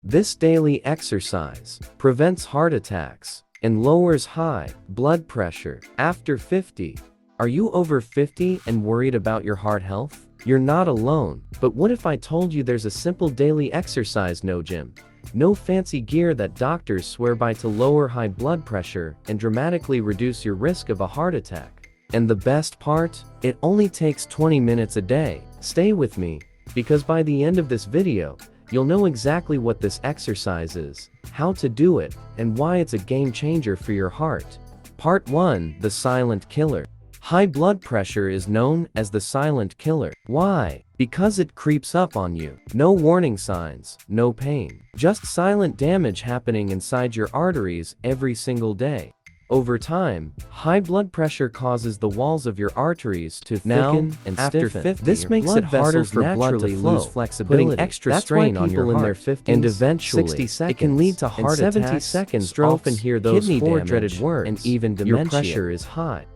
This daily exercise prevents heart attacks and lowers high blood pressure after 50. Are you over 50 and worried about your heart health? You're not alone, but what if I told you there's a simple daily exercise, no gym, no fancy gear that doctors swear by to lower high blood pressure and dramatically reduce your risk of a heart attack? And the best part? It only takes 20 minutes a day. Stay with me, because by the end of this video, you'll know exactly what this exercise is, how to do it, and why it's a game changer for your heart. Part 1: The Silent Killer. High blood pressure is known as the silent killer. Why? Because it creeps up on you. No warning signs, no pain, just silent damage happening inside your arteries every single day. Over time, high blood pressure causes the walls of your arteries to thicken and stiffen. 50, this makes it harder for blood to flow, putting extra strain on your heart. And eventually, 60 seconds, it can lead to heart attacks, 70 seconds, strokes, often hear those four dreaded words, and even dementia. Your pressure is high.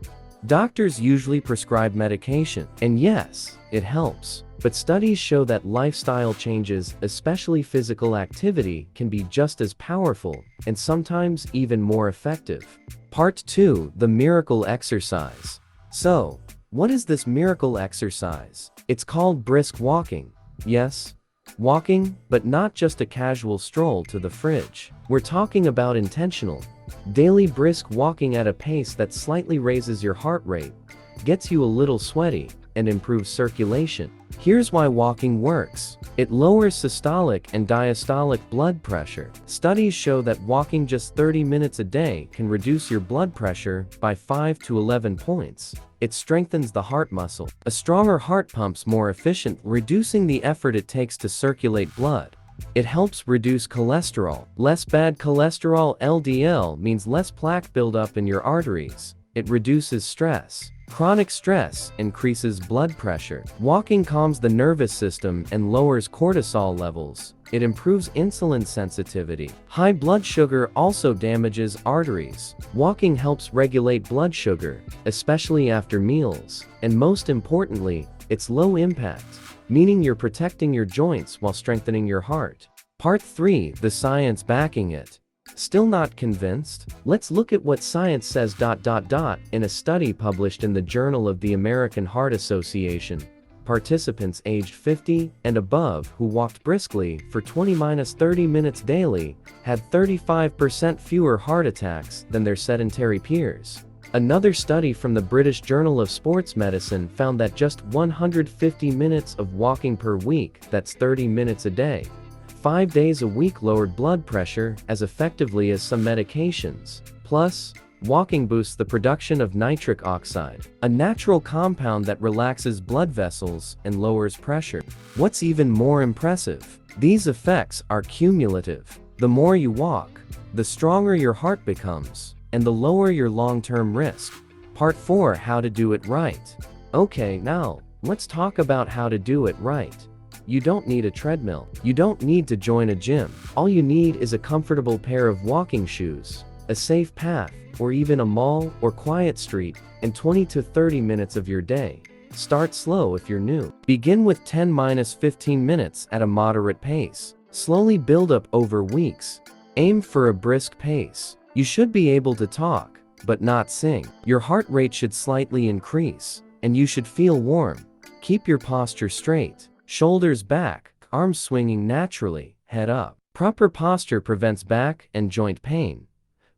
Doctors usually prescribe medication, and yes, it helps. But studies show that lifestyle changes, especially physical activity, can be just as powerful, and sometimes even more effective. Part 2: The Miracle Exercise. So, what is this miracle exercise? It's called brisk walking. Yes, walking, but not just a casual stroll to the fridge. We're talking about intentional, daily brisk walking at a pace that slightly raises your heart rate, gets you a little sweaty, and improves circulation. Here's why walking works. It lowers systolic and diastolic blood pressure. Studies show that walking just 30 minutes a day can reduce your blood pressure by 5 to 11 points. It strengthens the heart muscle. A stronger heart pumps more efficient, reducing the effort it takes to circulate blood. It helps reduce cholesterol. Less bad cholesterol, LDL, means less plaque buildup in your arteries. It reduces stress. Chronic stress increases blood pressure. Walking calms the nervous system and lowers cortisol levels. It improves insulin sensitivity. High blood sugar also damages arteries. Walking helps regulate blood sugar, especially after meals. And most importantly, it's low impact, meaning you're protecting your joints while strengthening your heart. Part 3: The Science Backing It. Still not convinced? Let's look at what science says. In a study published in the Journal of the American Heart Association, participants aged 50 and above who walked briskly for 20-30 minutes daily had 35% fewer heart attacks than their sedentary peers. Another study from the British Journal of Sports Medicine found that just 150 minutes of walking per week, that's 30 minutes a day, 5 days a week, lowered blood pressure as effectively as some medications. Plus, walking boosts the production of nitric oxide, a natural compound that relaxes blood vessels and lowers pressure. What's even more impressive? These effects are cumulative. The more you walk, the stronger your heart becomes, and the lower your long-term risk. Part 4: How to Do It Right. Okay, now, let's talk about how to do it right. You don't need a treadmill. You don't need to join a gym. All you need is a comfortable pair of walking shoes, a safe path, or even a mall or quiet street, and 20 to 30 minutes of your day. Start slow if you're new. Begin with 10-15 minutes at a moderate pace. Slowly build up over weeks. Aim for a brisk pace. You should be able to talk, but not sing. Your heart rate should slightly increase, and you should feel warm. Keep your posture straight. Shoulders back, arms swinging naturally, head up. Proper posture prevents back and joint pain.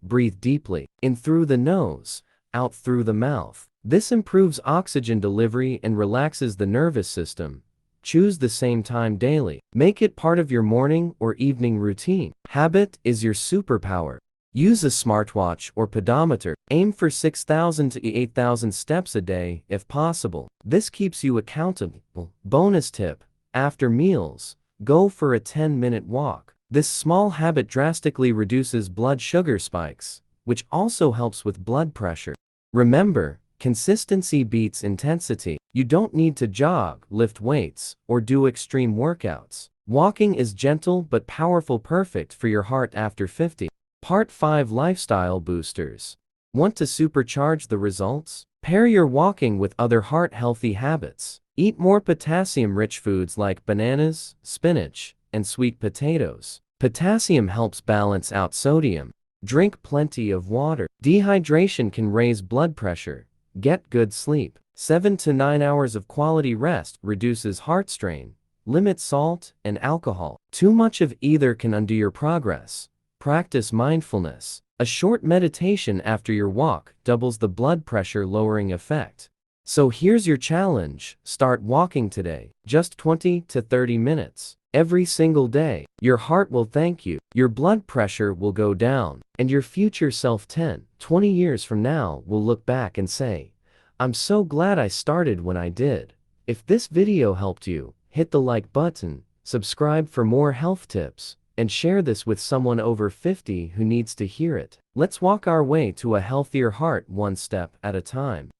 Breathe deeply, in through the nose, out through the mouth. This improves oxygen delivery and relaxes the nervous system. Choose the same time daily. Make it part of your morning or evening routine. Habit is your superpower. Use a smartwatch or pedometer. Aim for 6,000 to 8,000 steps a day if possible. This keeps you accountable. Bonus tip: after meals, go for a 10-minute walk. This small habit drastically reduces blood sugar spikes, which also helps with blood pressure. Remember, consistency beats intensity. You don't need to jog, lift weights, or do extreme workouts. Walking is gentle but powerful, perfect for your heart after 50. Part 5: Lifestyle Boosters. Want to supercharge the results? Pair your walking with other heart-healthy habits. Eat more potassium-rich foods like bananas, spinach, and sweet potatoes. Potassium helps balance out sodium. Drink plenty of water. Dehydration can raise blood pressure. Get good sleep. 7 to 9 hours of quality rest reduces heart strain. Limit salt and alcohol. Too much of either can undo your progress. Practice mindfulness. A short meditation after your walk doubles the blood pressure lowering effect. So here's your challenge. Start walking today. Just 20 to 30 minutes. Every single day. Your heart will thank you. Your blood pressure will go down. And your future self 10, 20 years from now will look back and say, I'm so glad I started when I did. If this video helped you, hit the like button, subscribe for more health tips, and share this with someone over 50 who needs to hear it. Let's walk our way to a healthier heart one step at a time.